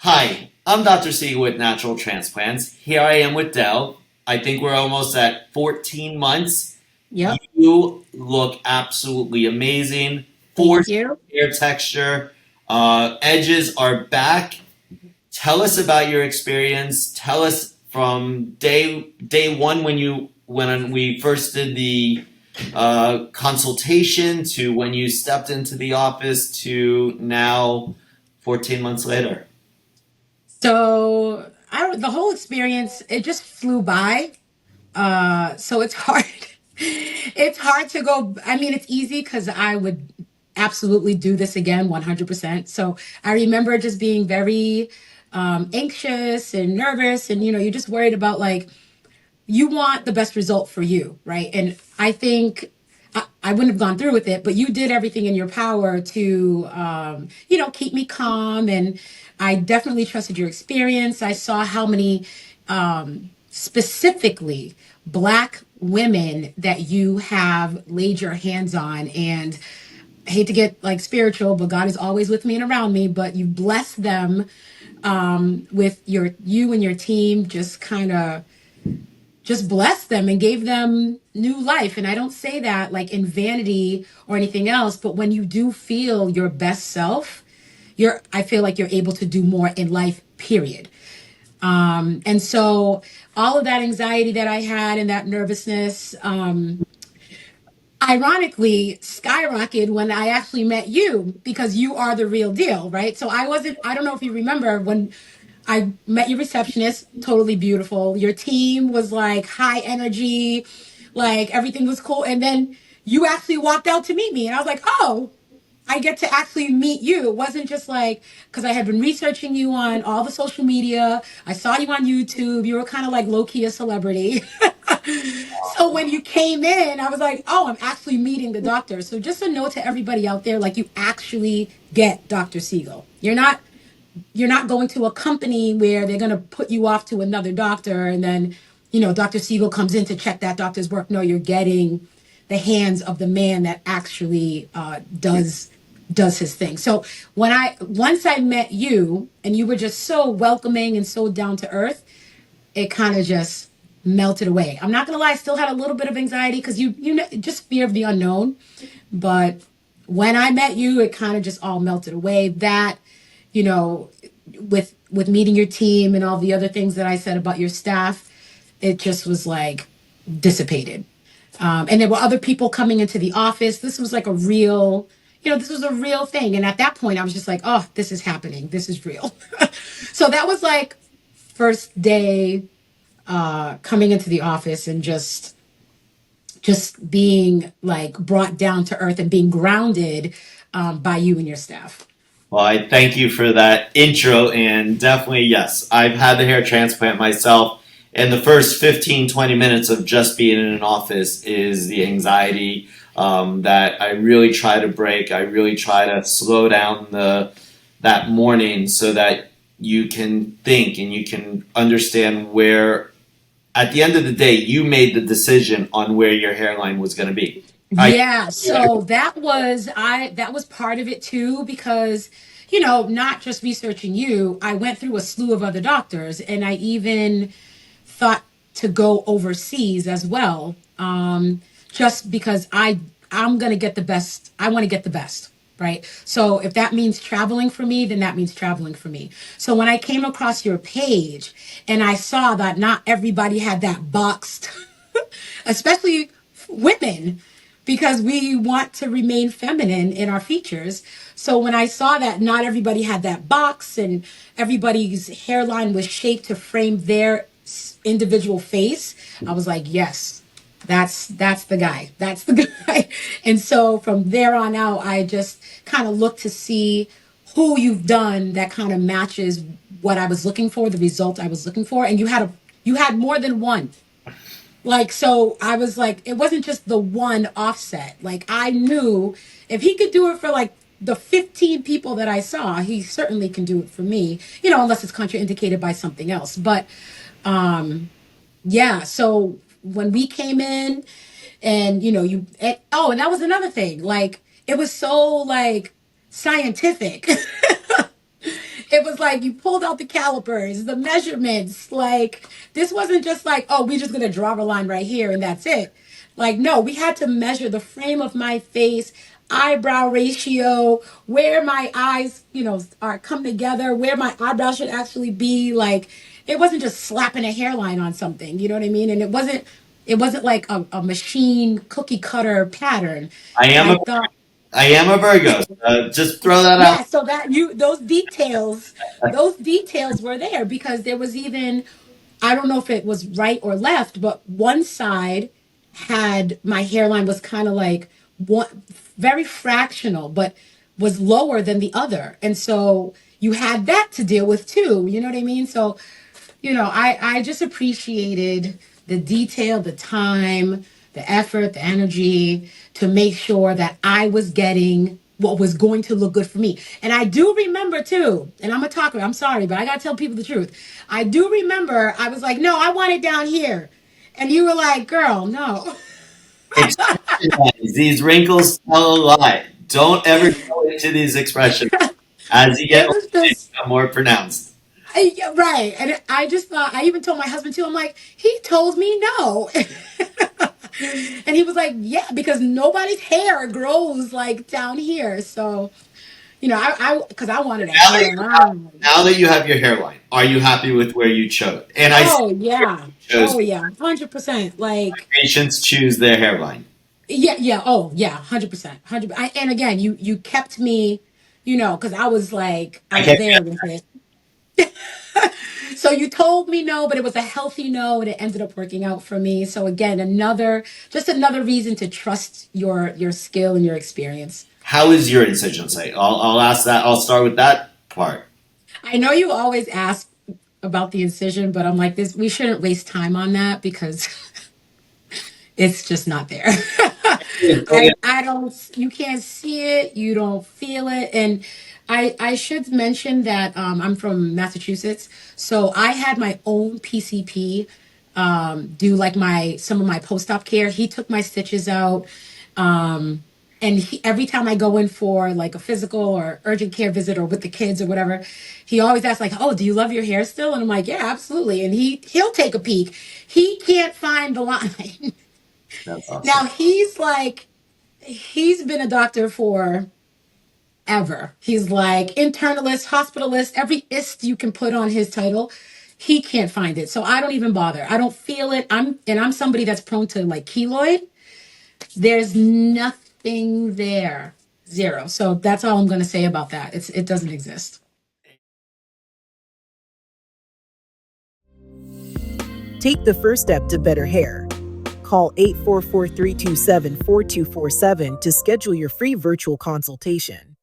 Hi, I'm Dr. Siegel with Natural Transplants. Here I am with Diel. I think we're almost at 14 months. Yep. You look absolutely amazing. Thank Forced you. hair texture. Edges are back. Tell us about your experience. Tell us from day one when we first did the consultation to when you stepped into the office to now 14 months later. The whole experience, it just flew by. So it's hard. It's hard to go. I mean, it's easy because I would absolutely do this again 100%. So I remember just being very anxious and nervous, and you're just worried about like you want the best result for you, right? And I think I wouldn't have gone through with it, but you did everything in your power to, keep me calm. And I definitely trusted your experience. I saw how many specifically Black women that you have laid your hands on. And I hate to get like spiritual, but God is always with me and around me. But you bless them with you and your team just blessed them and gave them new life. And I don't say that like in vanity or anything else, but when you do feel your best self, I feel like you're able to do more in life, period. And so all of that anxiety that I had and that nervousness, ironically skyrocketed when I actually met you because you are the real deal, right? So I don't know if you remember when I met your receptionist, totally beautiful. Your team was like high energy, like everything was cool. And then you actually walked out to meet me. And I was like, oh, I get to actually meet you. It wasn't just like, because I had been researching you on all the social media. I saw you on YouTube. You were kind of like low key a celebrity. So when you came in, I was like, oh, I'm actually meeting the doctor. So just a note to everybody out there, like you actually get Dr. Siegel. You're not going to a company where they're going to put you off to another doctor and then, Dr. Siegel comes in to check that doctor's work. No, you're getting the hands of the man that actually does his thing. So once I met you and you were just so welcoming and so down to earth, it kind of just melted away. I'm not gonna lie, I still had a little bit of anxiety because just fear of the unknown. But when I met you, it kind of just all melted away. That, you know, with meeting your team and all the other things that I said about your staff, it just was like dissipated. And there were other people coming into the office. This was like this was a real thing. And at that point, I was just like, oh, this is happening. This is real. So that was like first day coming into the office and just being like brought down to earth and being grounded by you and your staff. Well, I thank you for that intro, and definitely, yes, I've had the hair transplant myself, and the first 15, 20 minutes of just being in an office is the anxiety that I really try to break. I really try to slow down that morning so that you can think and you can understand where, at the end of the day, you made the decision on where your hairline was going to be. I Yeah, so that was part of it too because not just researching you, I went through a slew of other doctors and I even thought to go overseas as well. Just because I'm gonna get the best. I want to get the best, right? So if that means traveling for me, then that means traveling for me. So when I came across your page and I saw that not everybody had that boxed, especially women, because we want to remain feminine in our features. So when I saw that not everybody had that box and everybody's hairline was shaped to frame their individual face, I was like, yes, that's the guy. That's the guy. And so from there on out, I just kind of looked to see who you've done that kind of matches what I was looking for, the result I was looking for. And you had more than one. Like, so I was like, it wasn't just the one offset. Like, I knew if he could do it for like the 15 people that I saw, he certainly can do it for me, unless it's contraindicated by something else. But yeah, so when we came in and, and that was another thing. Like, it was so like scientific. It was like you pulled out the calipers, the measurements. Like, this wasn't just like, oh, we're just going to draw a line right here and that's it. Like, no, we had to measure the frame of my face, eyebrow ratio, where my eyes, are come together, where my eyebrow should actually be. Like, it wasn't just slapping a hairline on something, you know what I mean? And it wasn't like a machine cookie cutter pattern. I am I a thought, I am a Virgo. Just throw that out. yeah, so that you those details were there because there was even, I don't know if it was right or left, but one side had my hairline was kind of like one very fractional, but was lower than the other. And so you had that to deal with too. You know what I mean? So I just appreciated the detail, the time, the effort, the energy to make sure that I was getting what was going to look good for me. And I do remember too, and I'm a talker, I'm sorry, but I got to tell people the truth. I do remember I was like, no, I want it down here. And you were like, girl, no. Expression lines. These wrinkles tell a lie. Don't ever go into these expressions. As you get It older, was they just become more pronounced. yeah, right. And I just thought, I even told my husband too, I'm like, he told me no. And he was like, yeah, because nobody's hair grows like down here. So, because I wanted a Now that you have, hairline. now that you have your hairline, are you happy with where you chose? And I say Oh, yeah. chose Oh, yeah. 100%. Like, patients choose their hairline. yeah, yeah. Oh, yeah. 100%. 100. And again, you kept me, because I was like, I I was can't. there with it. So you told me no, but it was a healthy no, and it ended up working out for me. So again, just another reason to trust your skill and your experience. How is your incision site? I'll ask that. I'll start with that part. I know you always ask about the incision, but I'm like this. We shouldn't waste time on that because it's just not there. I don't. You can't see it. You don't feel it. And I should mention that I'm from Massachusetts, so I had my own PCP do like my some of my post-op care. He took my stitches out. And every time I go in for like a physical or urgent care visit or with the kids or whatever, he always asks like, "Oh, do you love your hair still?" And I'm like, "Yeah, absolutely." And he'll take a peek. He can't find the line. That's awesome. Now he's been a doctor for ever. He's like internalist, hospitalist, every ist you can put on his title. He can't find it. So I don't even bother. I don't feel it. I'm somebody that's prone to like keloid. There's nothing there. Zero. So that's all I'm going to say about that. It doesn't exist. Take the first step to better hair. Call 844-327-4247 to schedule your free virtual consultation.